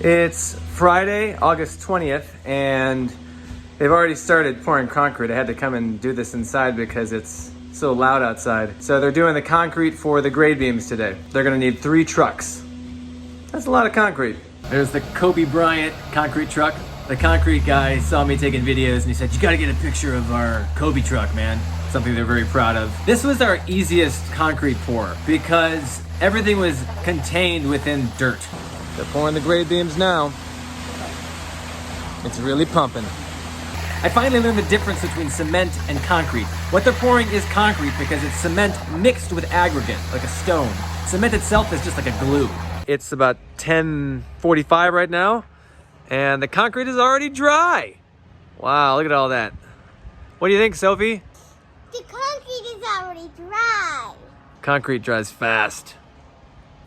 It's Friday, August 20th, and they've already started pouring concrete. I had to come and do this inside because it's so loud outside. So they're doing the concrete for the grade beams today. They're gonna need 3 trucks. That's a lot of concrete. There's the Kobe Bryant concrete truck. The concrete guy saw me taking videos and he said, "You gotta get a picture of our Kobe truck, man." Something they're very proud of. This was our easiest concrete pour because everything was contained within dirt. They're pouring the grade beams now. It's really pumping. I finally learned the difference between cement and concrete. What they're pouring is concrete because it's cement mixed with aggregate, like a stone. Cement itself is just like a glue. It's about 10:45 right now, and the concrete is already dry. Wow, look at all that. What do you think, Sophie? The concrete is already dry. Concrete dries fast.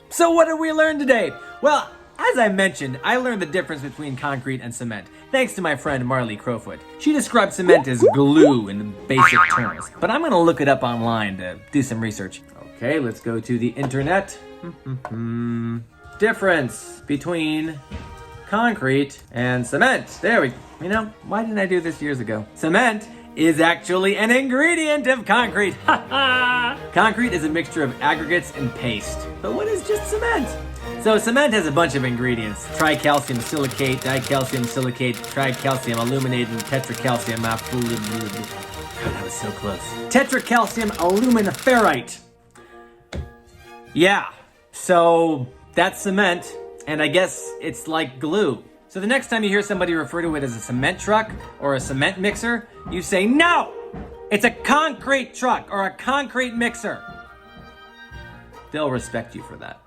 So what did we learn today? Well, as I mentioned, I learned the difference between concrete and cement, thanks to my friend Marley Crowfoot. She described cement as glue in basic terms, but I'm gonna look it up online to do some research. Okay, let's go to the internet. Difference between concrete and cement. There we go. You know, why didn't I do this years ago? Cement is actually an ingredient of concrete. Concrete is a mixture of aggregates and paste. But what is just cement? So cement has a bunch of ingredients. Tricalcium silicate, dicalcium silicate, tricalcium aluminate, and tetracalcium God, that was so close. Tetracalcium aluminiferrite. Yeah, so that's cement, and I guess it's like glue. So the next time you hear somebody refer to it as a cement truck or a cement mixer, you say, "No, it's a concrete truck or a concrete mixer." They'll respect you for that.